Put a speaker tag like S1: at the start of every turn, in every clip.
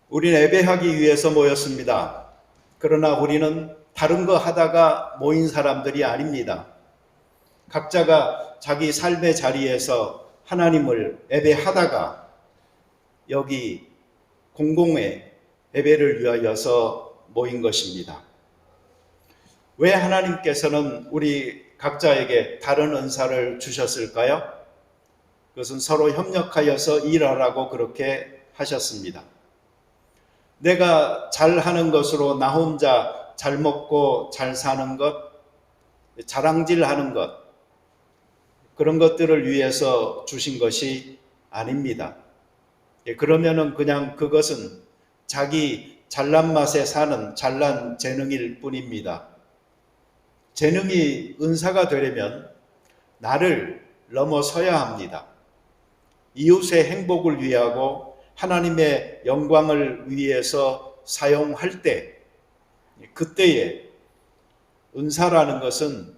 S1: 우리는 예배하기 위해서 모였습니다. 그러나 우리는 다른 거 하다가 모인 사람들이 아닙니다. 각자가 자기 삶의 자리에서 하나님을 예배하다가 여기 공공의 예배를 위하여서 모인 것입니다. 왜 하나님께서는 우리 각자에게 다른 은사를 주셨을까요? 그것은 서로 협력하여서 일하라고 그렇게 하셨습니다. 내가 잘하는 것으로 나 혼자 잘 먹고 잘 사는 것, 자랑질하는 것, 그런 것들을 위해서 주신 것이 아닙니다. 그러면은 그냥 그것은 자기 잘난 맛에 사는 잘난 재능일 뿐입니다. 재능이 은사가 되려면 나를 넘어서야 합니다. 이웃의 행복을 위하고 하나님의 영광을 위해서 사용할 때, 그때에 은사라는 것은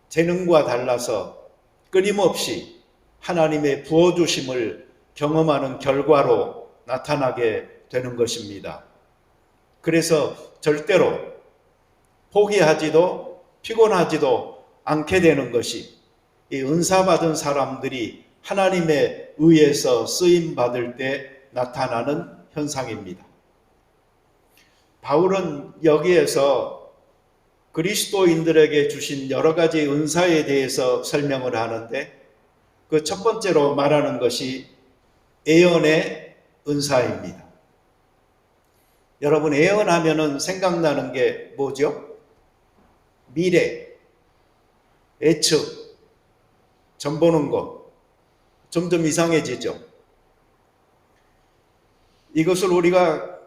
S1: 재능과 달라서 끊임없이 하나님의 부어주심을 경험하는 결과로 나타나게 되는 것입니다. 그래서 절대로 포기하지도 피곤하지도 않게 되는 것이 이 은사 받은 사람들이 하나님의 의에서 쓰임 받을 때 나타나는 현상입니다. 바울은 여기에서 그리스도인들에게 주신 여러 가지 은사에 대해서 설명을 하는데 그 첫 번째로 말하는 것이 예언의 은사입니다. 여러분, 예언하면은 생각나는 게 뭐죠? 미래, 예측, 점 보는 것, 점점 이상해지죠. 이것을 우리가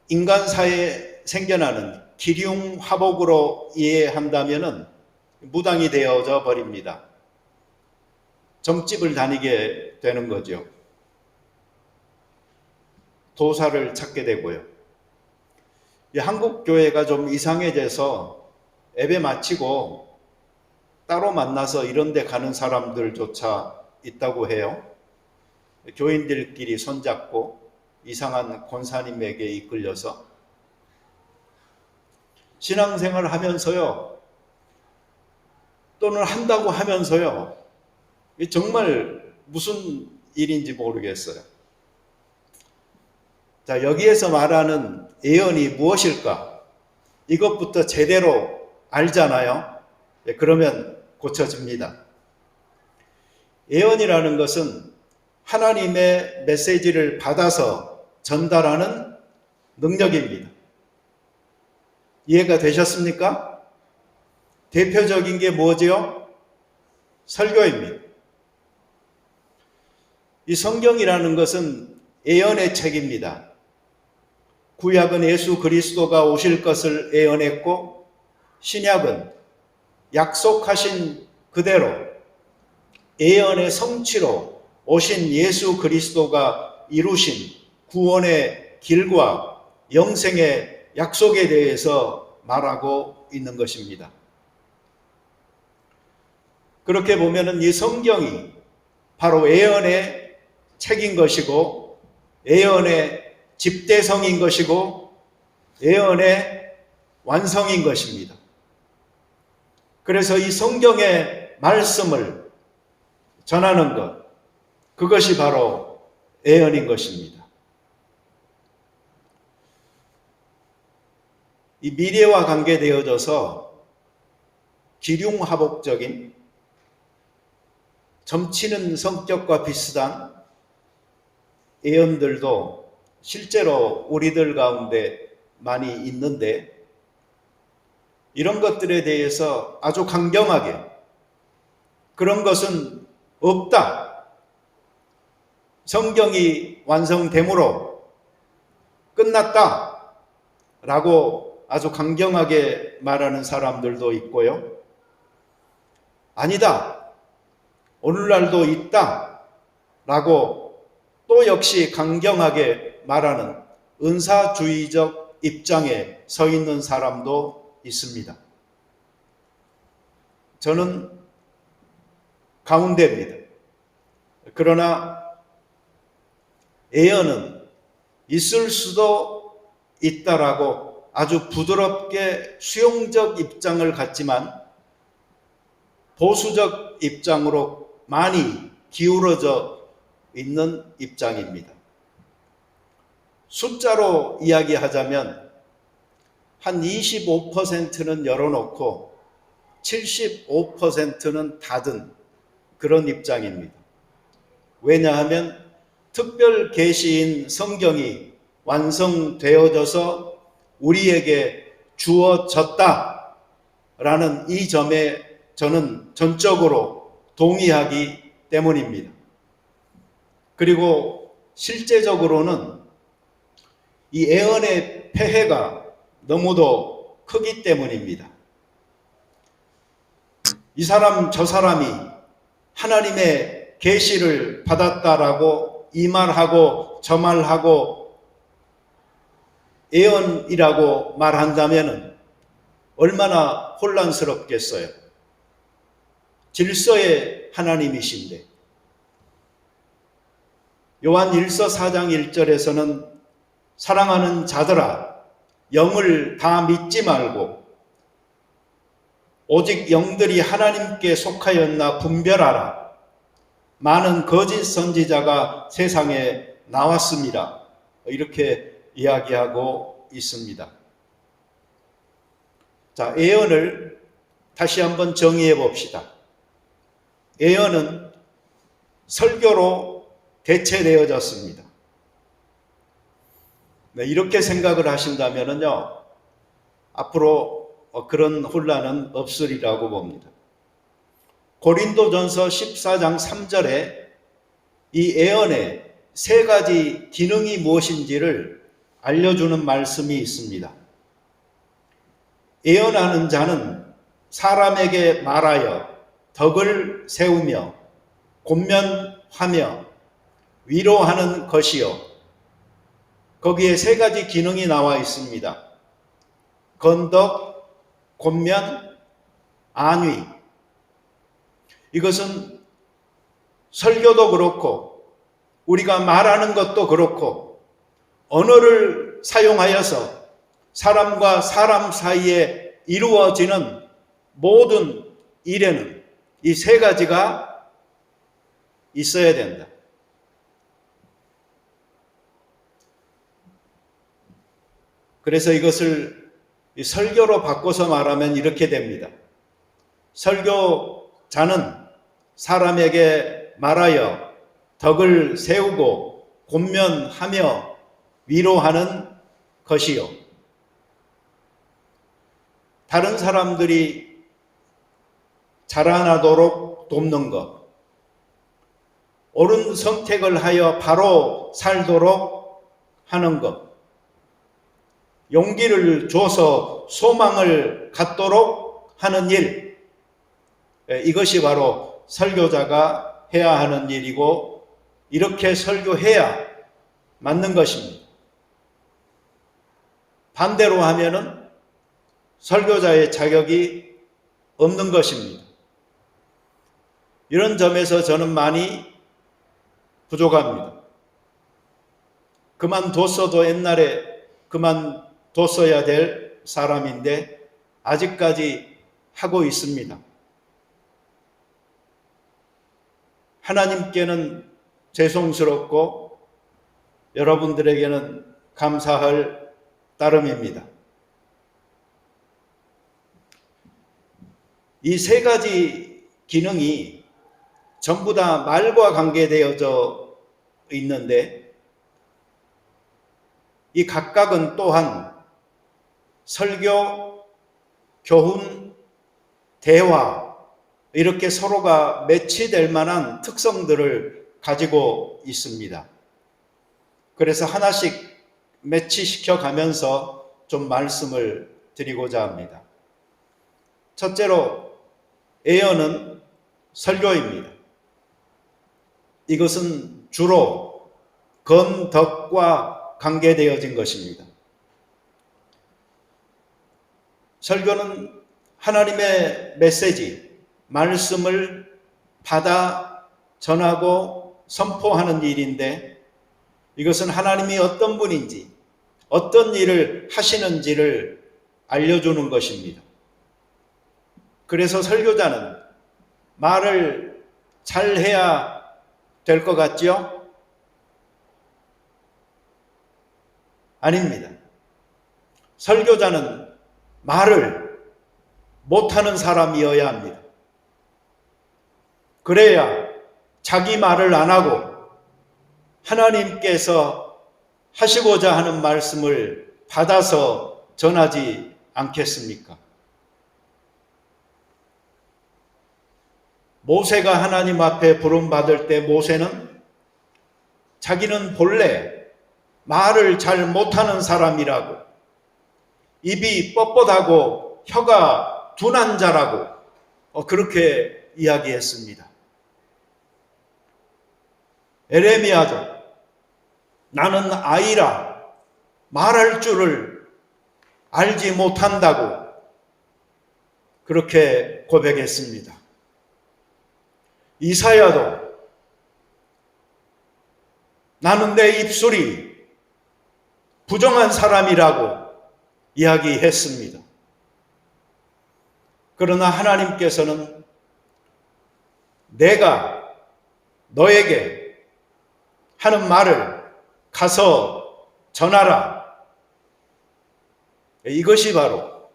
S1: 인간사에 생겨나는 기륭화복으로 이해한다면 무당이 되어져 버립니다. 점집을 다니게 되는 거죠. 도사를 찾게 되고요. 한국 교회가 좀 이상해져서 예배 마치고 따로 만나서 이런 데 가는 사람들조차 있다고 해요. 교인들끼리 손잡고 이상한 권사님에게 이끌려서 신앙생활을 하면서요, 또는 한다고 하면서요, 정말 무슨 일인지 모르겠어요. 자, 여기에서 말하는 예언이 무엇일까? 이것부터 제대로 알잖아요. 그러면 고쳐집니다. 예언이라는 것은 하나님의 메시지를 받아서 전달하는 능력입니다. 이해가 되셨습니까? 대표적인 게 뭐죠? 설교입니다. 이 성경이라는 것은 예언의 책입니다. 구약은 예수 그리스도가 오실 것을 예언했고, 신약은 약속하신 그대로 예언의 성취로 오신 예수 그리스도가 이루신 구원의 길과 영생의 약속에 대해서 말하고 있는 것입니다. 그렇게 보면은 이 성경이 바로 예언의 책인 것이고, 예언의 집대성인 것이고, 예언의 완성인 것입니다. 그래서 이 성경의 말씀을 전하는 것, 그것이 바로 예언인 것입니다. 이 미래와 관계되어져서 기륭화복적인 점치는 성격과 비슷한 예언들도 실제로 우리들 가운데 많이 있는데, 이런 것들에 대해서 아주 강경하게 그런 것은 없다, 성경이 완성됨으로 끝났다 라고 아주 강경하게 말하는 사람들도 있고요. 아니다, 오늘날도 있다 라고 또 역시 강경하게 말하는 은사주의적 입장에 서 있는 사람도 있습니다. 저는 가운데입니다. 그러나 예언은 있을 수도 있다라고 아주 부드럽게 수용적 입장을 갖지만 보수적 입장으로 많이 기울어져 있는 입장입니다. 숫자로 이야기하자면 한 25%는 열어놓고 75%는 닫은 그런 입장입니다. 왜냐하면 특별 계시인 성경이 완성되어져서 우리에게 주어졌다라는 이 점에 저는 전적으로 동의하기 때문입니다. 그리고 실제적으로는 이 예언의 폐해가 너무도 크기 때문입니다. 이 사람 저 사람이 하나님의 계시를 받았다라고 이 말하고 저 말하고 예언이라고 말한다면 얼마나 혼란스럽겠어요. 질서의 하나님이신데 요한 1서 4장 1절에서는 사랑하는 자들아 영을 다 믿지 말고 오직 영들이 하나님께 속하였나 분별하라. 많은 거짓 선지자가 세상에 나왔습니다. 이렇게 이야기하고 있습니다. 자, 예언을 다시 한번 정의해 봅시다. 예언은 설교로 대체되어졌습니다. 네, 이렇게 생각을 하신다면요, 앞으로 그런 혼란은 없으리라고 봅니다. 고린도전서 14장 3절에 이 예언의 세 가지 기능이 무엇인지를 알려주는 말씀이 있습니다. 예언하는 자는 사람에게 말하여 덕을 세우며 권면하며 위로하는 것이요. 거기에 세 가지 기능이 나와 있습니다. 건덕, 권면, 안위. 이것은 설교도 그렇고 우리가 말하는 것도 그렇고 언어를 사용하여서 사람과 사람 사이에 이루어지는 모든 일에는 이 세 가지가 있어야 된다. 그래서 이것을 설교로 바꿔서 말하면 이렇게 됩니다. 설교자는 사람에게 말하여 덕을 세우고 권면하며 위로하는 것이요. 다른 사람들이 자라나도록 돕는 것, 옳은 선택을 하여 바로 살도록 하는 것, 용기를 줘서 소망을 갖도록 하는 일, 이것이 바로 설교자가 해야 하는 일이고 이렇게 설교해야 맞는 것입니다. 반대로 하면은 설교자의 자격이 없는 것입니다. 이런 점에서 저는 많이 부족합니다. 그만뒀어도 옛날에 그만뒀어야 될 사람인데 아직까지 하고 있습니다. 하나님께는 죄송스럽고 여러분들에게는 감사할 따름입니다. 이 세 가지 기능이 전부 다 말과 관계되어져 있는데 이 각각은 또한 설교, 교훈, 대화 이렇게 서로가 매치될 만한 특성들을 가지고 있습니다. 그래서 하나씩 매치시켜 가면서 좀 말씀을 드리고자 합니다. 첫째로 예언은 설교입니다. 이것은 주로 건덕과 관계되어진 것입니다. 설교는 하나님의 메시지, 말씀을 받아 전하고 선포하는 일인데 이것은 하나님이 어떤 분인지, 어떤 일을 하시는지를 알려주는 것입니다. 그래서 설교자는 말을 잘 해야 될 것 같지요? 아닙니다. 설교자는 말을 못하는 사람이어야 합니다. 그래야 자기 말을 안 하고 하나님께서 하시고자 하는 말씀을 받아서 전하지 않겠습니까? 모세가 하나님 앞에 부름받을 때 모세는 자기는 본래 말을 잘 못하는 사람이라고, 입이 뻣뻣하고 혀가 둔한 자라고 그렇게 이야기했습니다. 에레미야도 나는 아이라 말할 줄을 알지 못한다고 그렇게 고백했습니다. 이사야도 나는 내 입술이 부정한 사람이라고 이야기했습니다. 그러나 하나님께서는 내가 너에게 하는 말을 가서 전하라. 이것이 바로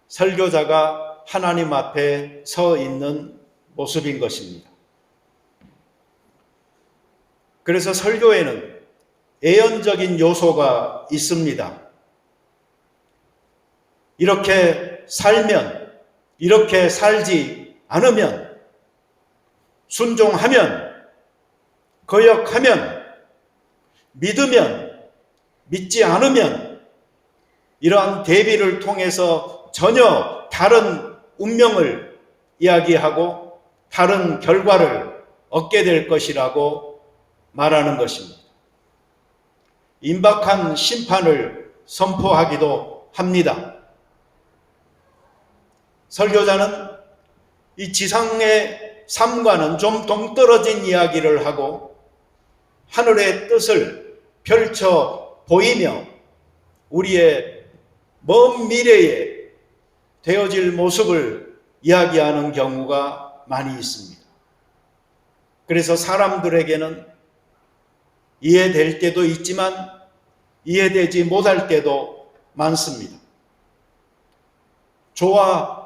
S1: 설교자가 하나님 앞에 서 있는 모습인 것입니다. 그래서 설교에는 예언적인 요소가 있습니다. 이렇게 살면, 이렇게 살지 않으면, 순종하면, 거역하면, 믿으면, 믿지 않으면 이러한 대비를 통해서 전혀 다른 운명을 이야기하고 다른 결과를 얻게 될 것이라고 말하는 것입니다. 임박한 심판을 선포하기도 합니다. 설교자는 이 지상의 삶과는 좀 동떨어진 이야기를 하고 하늘의 뜻을 펼쳐 보이며 우리의 먼 미래에 되어질 모습을 이야기하는 경우가 많이 있습니다. 그래서 사람들에게는 이해될 때도 있지만 이해되지 못할 때도 많습니다. 좋아할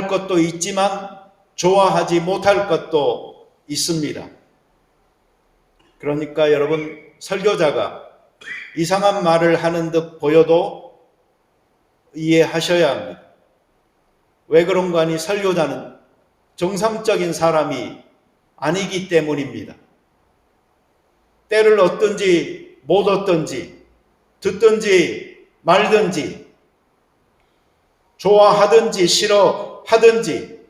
S1: 것도 있지만 좋아하지 못할 것도 있습니다. 그러니까 여러분, 설교자가 이상한 말을 하는 듯 보여도 이해하셔야 합니다. 왜 그런가 하니 설교자는 정상적인 사람이 아니기 때문입니다. 때를 얻든지 못 얻든지 듣든지 말든지 좋아하든지 싫어하든지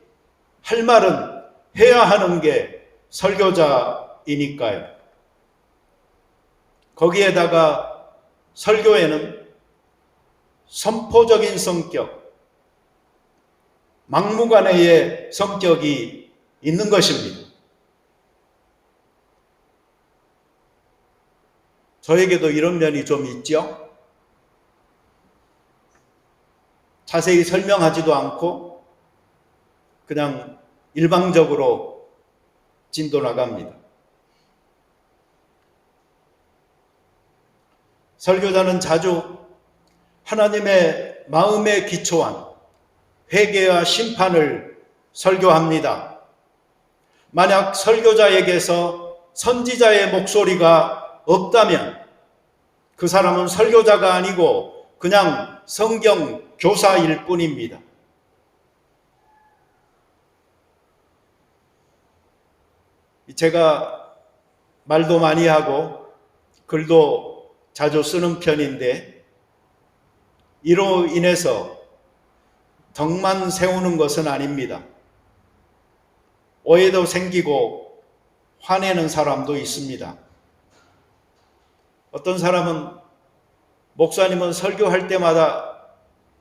S1: 할 말은 해야 하는 게 설교자이니까요. 거기에다가 설교에는 선포적인 성격, 막무가내의 성격이 있는 것입니다. 저에게도 이런 면이 좀 있죠. 자세히 설명하지도 않고 그냥 일방적으로 진도 나갑니다. 설교자는 자주 하나님의 마음에 기초한 회개와 심판을 설교합니다. 만약 설교자에게서 선지자의 목소리가 없다면 그 사람은 설교자가 아니고 그냥 성경 교사일 뿐입니다. 제가 말도 많이 하고 글도 자주 쓰는 편인데 이로 인해서 덕만 세우는 것은 아닙니다. 오해도 생기고 화내는 사람도 있습니다. 어떤 사람은 목사님은 설교할 때마다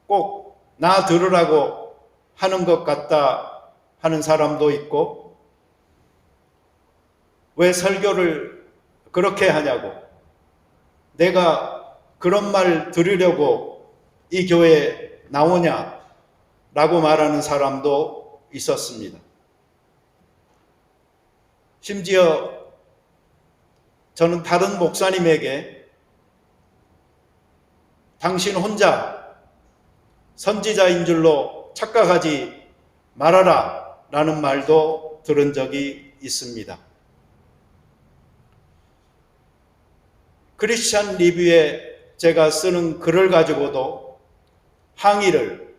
S1: 꼭 나 들으라고 하는 것 같다 하는 사람도 있고 왜 설교를 그렇게 하냐고 내가 그런 말 들으려고 이 교회에 나오냐라고 말하는 사람도 있었습니다. 심지어 저는 다른 목사님에게 당신 혼자 선지자인 줄로 착각하지 말아라 라는 말도 들은 적이 있습니다. 크리스찬 리뷰에 제가 쓰는 글을 가지고도 항의를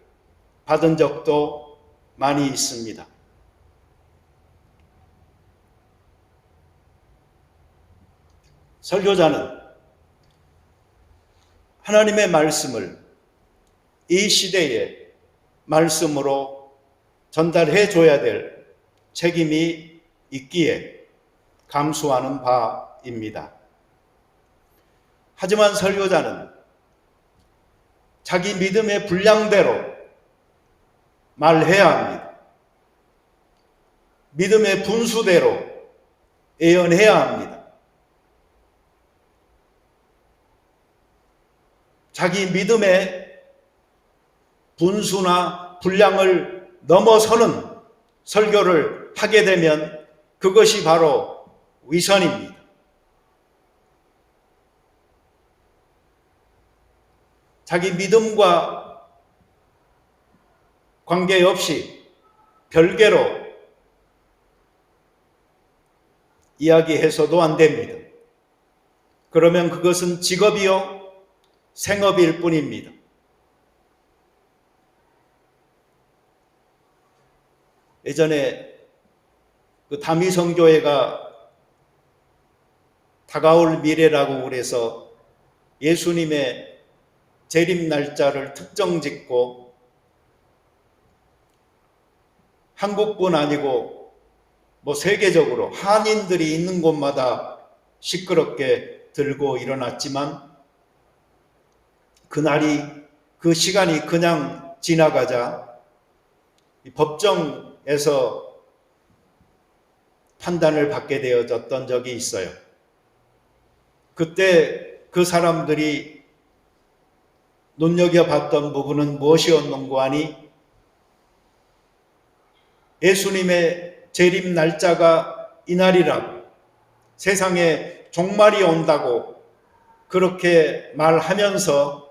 S1: 받은 적도 많이 있습니다. 설교자는 하나님의 말씀을 이 시대의 말씀으로 전달해 줘야 될 책임이 있기에 감수하는 바입니다. 하지만 설교자는 자기 믿음의 분량대로 말해야 합니다. 믿음의 분수대로 예언해야 합니다. 자기 믿음의 분수나 분량을 넘어서는 설교를 하게 되면 그것이 바로 위선입니다. 자기 믿음과 관계없이 별개로 이야기해서도 안 됩니다. 그러면 그것은 직업이요 생업일 뿐입니다. 예전에 그 다미성교회가 다가올 미래라고 그래서 예수님의 재림 날짜를 특정 짓고 한국뿐 아니고 세계적으로 한인들이 있는 곳마다 시끄럽게 들고 일어났지만 그 시간이 그냥 지나가자 법정에서 판단을 받게 되어졌던 적이 있어요. 그때 그 사람들이 눈여겨봤던 부분은 무엇이었는고 하니 예수님의 재림 날짜가 이날이라고 세상에 종말이 온다고 그렇게 말하면서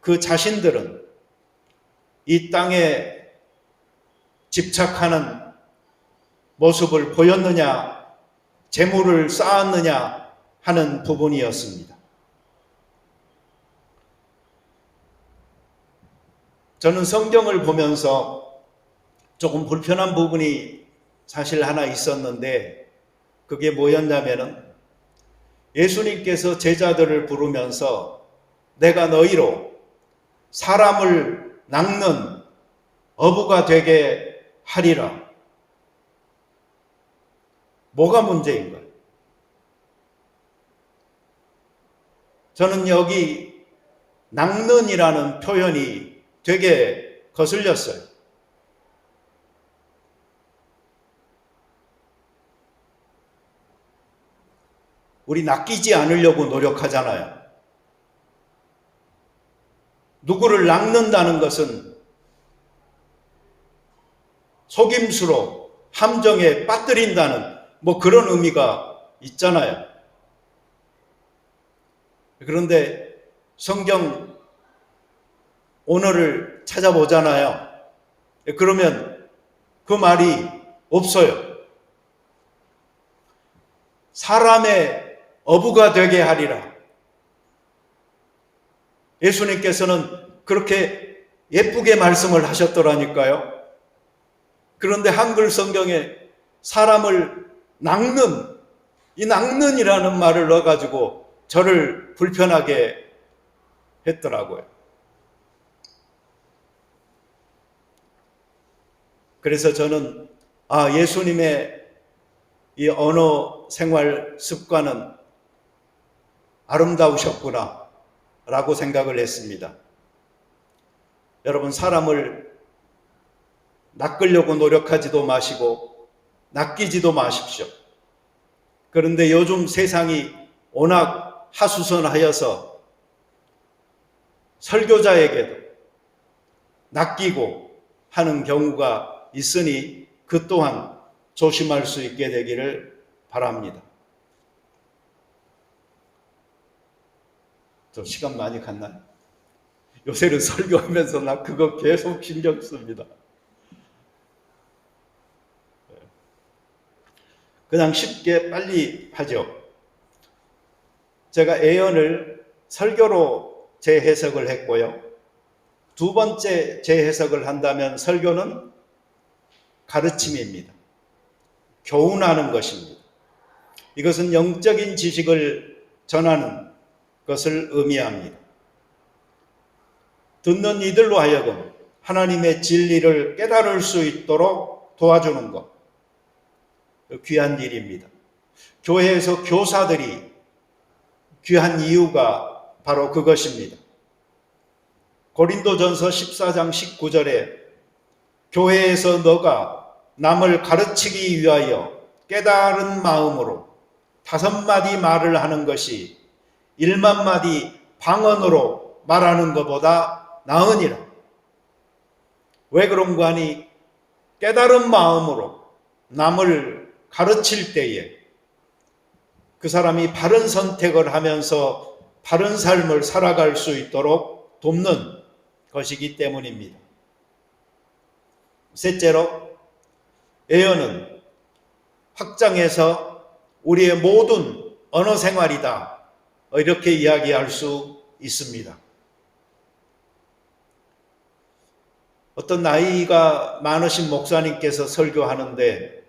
S1: 그 자신들은 이 땅에 집착하는 모습을 보였느냐, 재물을 쌓았느냐 하는 부분이었습니다. 저는 성경을 보면서 조금 불편한 부분이 사실 하나 있었는데 그게 뭐였냐면은 예수님께서 제자들을 부르면서 내가 너희로 사람을 낚는 어부가 되게 하리라. 뭐가 문제인가요? 저는 여기 낚는이라는 표현이 되게 거슬렸어요. 우리 낚이지 않으려고 노력하잖아요. 누구를 낚는다는 것은 속임수로 함정에 빠뜨린다는 그런 의미가 있잖아요. 그런데 성경 언어를 찾아보잖아요. 그러면 그 말이 없어요. 사람의 어부가 되게 하리라. 예수님께서는 그렇게 예쁘게 말씀을 하셨더라니까요. 그런데 한글 성경에 사람을 낚는, 이 낚는이라는 말을 넣어가지고 저를 불편하게 했더라고요. 그래서 저는 예수님의 이 언어 생활 습관은 아름다우셨구나 라고 생각을 했습니다. 여러분, 사람을 낚으려고 노력하지도 마시고 낚이지도 마십시오. 그런데 요즘 세상이 워낙 하수선하여서 설교자에게도 낚이고 하는 경우가 있으니 그 또한 조심할 수 있게 되기를 바랍니다. 저 시간 많이 갔나요? 요새는 설교하면서 나 그거 계속 신경 씁니다. 그냥 쉽게 빨리 하죠. 제가 예언을 설교로 재해석을 했고요. 두 번째 재해석을 한다면 설교는 가르침입니다. 교훈하는 것입니다. 이것은 영적인 지식을 전하는 것을 의미합니다. 듣는 이들로 하여금 하나님의 진리를 깨달을 수 있도록 도와주는 것, 귀한 일입니다. 교회에서 교사들이 귀한 이유가 바로 그것입니다. 고린도전서 14장 19절에 교회에서 너가 남을 가르치기 위하여 깨달은 마음으로 5마디 말을 하는 것이 1만 마디 방언으로 말하는 것보다 나으니라. 왜 그런가 하니 깨달은 마음으로 남을 가르칠 때에 그 사람이 바른 선택을 하면서 바른 삶을 살아갈 수 있도록 돕는 것이기 때문입니다. 셋째로, 예언은 확장해서 우리의 모든 언어 생활이다, 이렇게 이야기할 수 있습니다. 어떤 나이가 많으신 목사님께서 설교하는데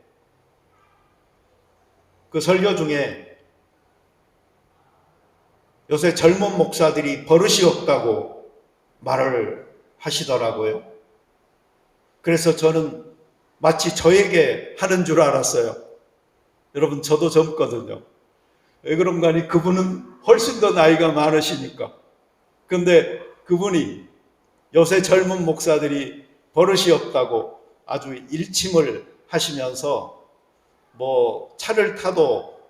S1: 그 설교 중에 요새 젊은 목사들이 버릇이 없다고 말을 하시더라고요. 그래서 저는 마치 저에게 하는 줄 알았어요. 여러분, 저도 젊거든요. 왜 그런가 하니 그분은 훨씬 더 나이가 많으시니까. 근데 그분이 요새 젊은 목사들이 버릇이 없다고 아주 일침을 하시면서 뭐 차를 타도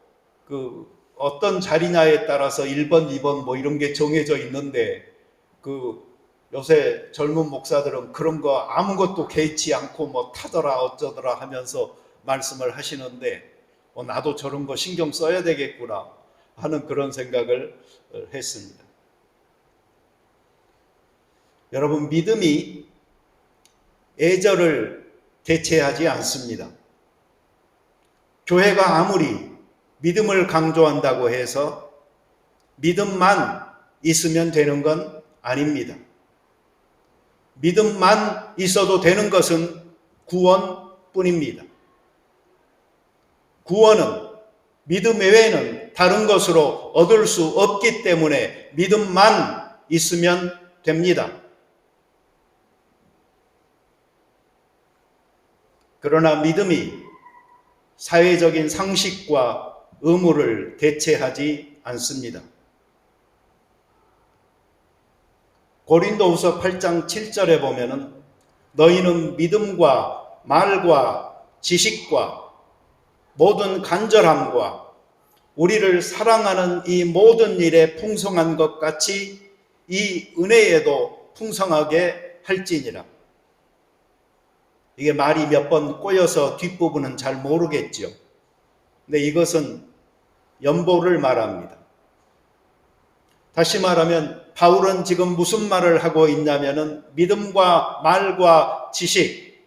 S1: 그 어떤 자리냐에 따라서 1번, 2번 뭐 이런 게 정해져 있는데 그 요새 젊은 목사들은 그런 거 아무것도 개의치 않고 뭐 타더라 어쩌더라 하면서 말씀을 하시는데 나도 저런 거 신경 써야 되겠구나 하는 그런 생각을 했습니다. 여러분, 믿음이 애절을 대체하지 않습니다. 교회가 아무리 믿음을 강조한다고 해서 믿음만 있으면 되는 건 아닙니다. 믿음만 있어도 되는 것은 구원뿐입니다. 구원은 믿음 외에는 다른 것으로 얻을 수 없기 때문에 믿음만 있으면 됩니다. 그러나 믿음이 사회적인 상식과 의무를 대체하지 않습니다. 고린도후서 8장 7절에 보면은 너희는 믿음과 말과 지식과 모든 간절함과 우리를 사랑하는 이 모든 일에 풍성한 것 같이 이 은혜에도 풍성하게 할지니라. 이게 말이 몇 번 꼬여서 뒷부분은 잘 모르겠죠. 근데 이것은 연보를 말합니다. 다시 말하면 바울은 지금 무슨 말을 하고 있냐면은 믿음과 말과 지식,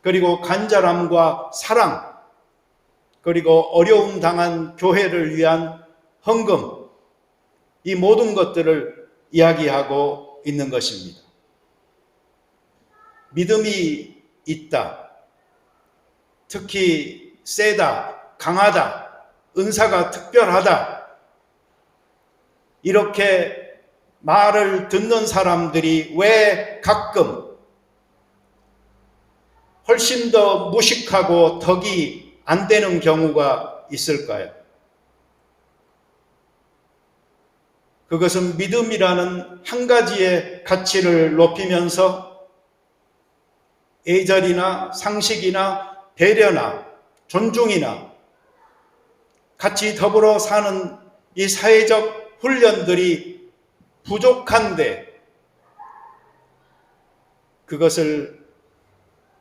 S1: 그리고 간절함과 사랑, 그리고 어려움 당한 교회를 위한 헌금, 이 모든 것들을 이야기하고 있는 것입니다. 믿음이 있다, 특히 세다, 강하다, 은사가 특별하다, 이렇게 말을 듣는 사람들이 왜 가끔 훨씬 더 무식하고 덕이 안 되는 경우가 있을까요? 그것은 믿음이라는 한 가지의 가치를 높이면서 예절이나 상식이나 배려나 존중이나 같이 더불어 사는 이 사회적 훈련들이 부족한데 그것을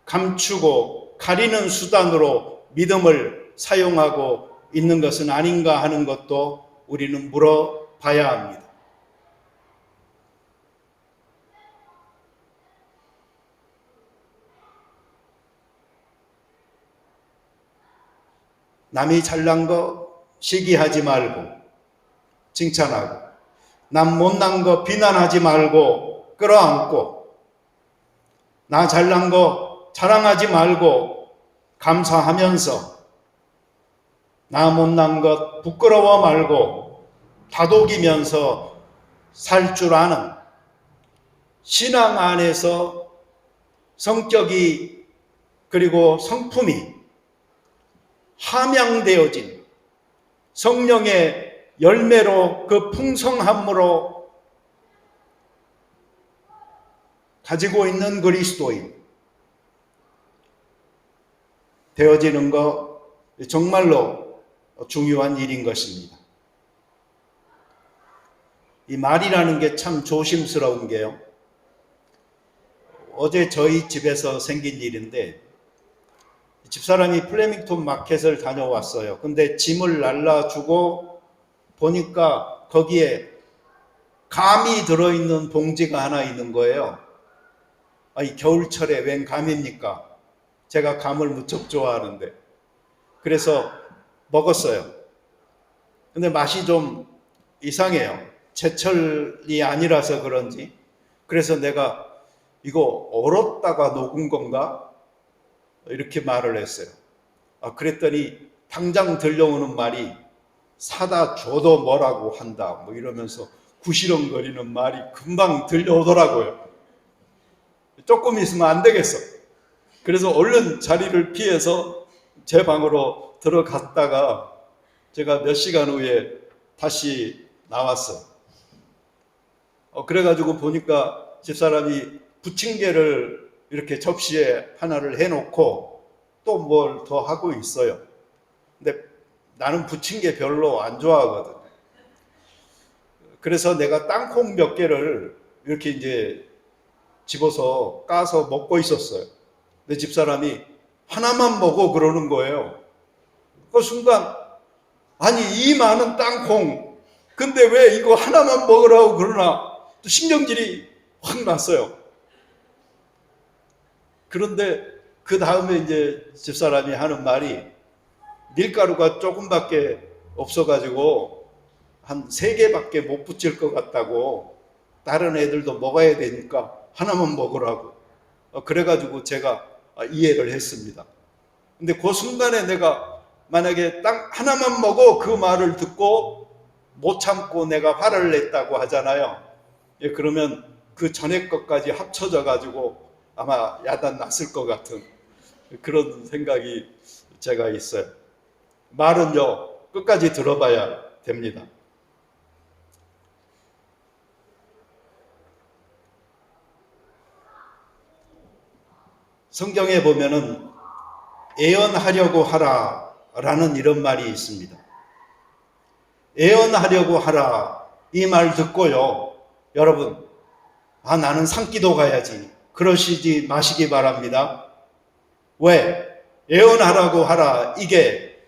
S1: 감추고 가리는 수단으로 믿음을 사용하고 있는 것은 아닌가 하는 것도 우리는 물어봐야 합니다. 남이 잘난 거 시기하지 말고 칭찬하고, 남 못난 거 비난하지 말고 끌어안고, 나 잘난 거 자랑하지 말고 감사하면서, 나 못난 것 부끄러워 말고 다독이면서 살 줄 아는 신앙 안에서 성격이 그리고 성품이 함양되어진 성령의 열매로 그 풍성함으로 가지고 있는 그리스도인 되어지는 것 정말로 중요한 일인 것입니다. 이 말이라는 게 참 조심스러운 게요. 어제 저희 집에서 생긴 일인데 집사람이 플레밍톤 마켓을 다녀왔어요. 근데 짐을 날라주고 보니까 거기에 감이 들어있는 봉지가 하나 있는 거예요. 이 겨울철에 웬 감입니까? 제가 감을 무척 좋아하는데. 그래서 먹었어요. 근데 맛이 좀 이상해요. 제철이 아니라서 그런지. 그래서 내가 이거 얼었다가 녹은 건가? 이렇게 말을 했어요. 그랬더니 당장 들려오는 말이 사다 줘도 뭐라고 한다 뭐 이러면서 구시렁거리는 말이 금방 들려오더라고요. 조금 있으면 안 되겠어. 그래서 얼른 자리를 피해서 제 방으로 들어갔다가 제가 몇 시간 후에 다시 나왔어요. 그래가지고 보니까 집사람이 부침개를 이렇게 접시에 하나를 해놓고 또 뭘 더 하고 있어요. 근데 나는 부침개 별로 안 좋아하거든. 그래서 내가 땅콩 몇 개를 이렇게 이제 집어서 까서 먹고 있었어요. 근데 집사람이 하나만 먹어 그러는 거예요. 그 순간 아니 이 많은 땅콩 근데 왜 이거 하나만 먹으라고 그러나 또 신경질이 확 났어요. 그런데 그 다음에 이제 집사람이 하는 말이 밀가루가 조금밖에 없어가지고 한 3개밖에 못 붙일 것 같다고 다른 애들도 먹어야 되니까 하나만 먹으라고. 그래가지고 제가 이해를 했습니다. 근데 그 순간에 내가 만약에 딱 하나만 먹어 그 말을 듣고 못 참고 내가 화를 냈다고 하잖아요. 그러면 그 전에 것까지 합쳐져 가지고 아마 야단 났을 것 같은 그런 생각이 제가 있어요. 말은요 끝까지 들어봐야 됩니다. 성경에 보면은 애언하려고 하라라는 이런 말이 있습니다. 애언하려고 하라 이 말 듣고요 여러분 나는 산기도 가야지 그러시지 마시기 바랍니다. 왜? 애언하라고 하라 이게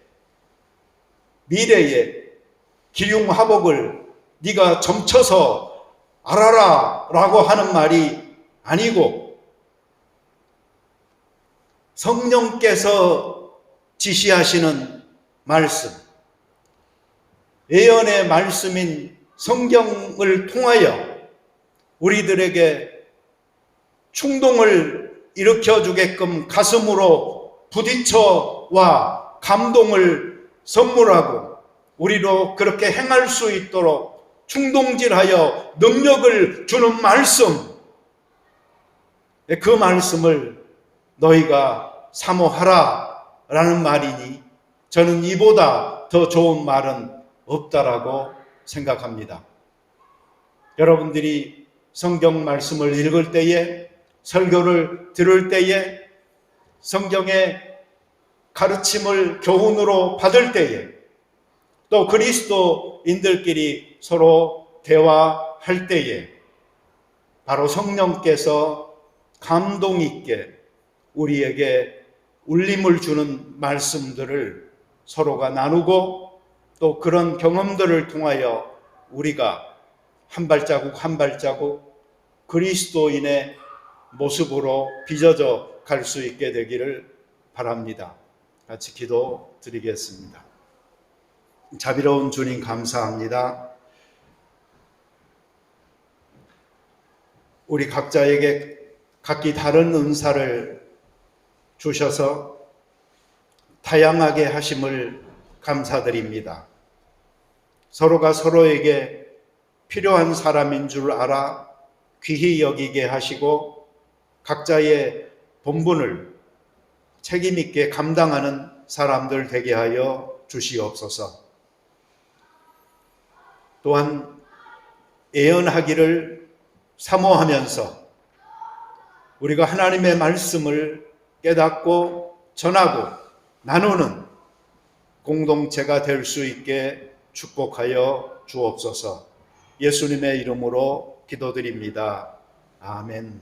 S1: 미래의 기륭하복을 네가 점쳐서 알아라 라고 하는 말이 아니고 성령께서 지시하시는 말씀, 예언의 말씀인 성경을 통하여 우리들에게 충동을 일으켜주게끔 가슴으로 부딪혀와 감동을 선물하고 우리로 그렇게 행할 수 있도록 충동질하여 능력을 주는 말씀, 그 말씀을 너희가 사모하라 라는 말이니 저는 이보다 더 좋은 말은 없다라고 생각합니다. 여러분들이 성경 말씀을 읽을 때에 설교를 들을 때에 성경의 가르침을 교훈으로 받을 때에 또 그리스도인들끼리 서로 대화할 때에 바로 성령께서 감동 있게 우리에게 울림을 주는 말씀들을 서로가 나누고 또 그런 경험들을 통하여 우리가 한 발자국 한 발자국 그리스도인의 모습으로 빚어져 갈 수 있게 되기를 바랍니다. 같이 기도 드리겠습니다. 자비로운 주님 감사합니다. 우리 각자에게 각기 다른 은사를 주셔서 다양하게 하심을 감사드립니다. 서로가 서로에게 필요한 사람인 줄 알아 귀히 여기게 하시고 각자의 본분을 책임있게 감당하는 사람들 되게 하여 주시옵소서. 또한 예언하기를 사모하면서 우리가 하나님의 말씀을 깨닫고 전하고 나누는 공동체가 될 수 있게 축복하여 주옵소서. 예수님의 이름으로 기도드립니다. 아멘.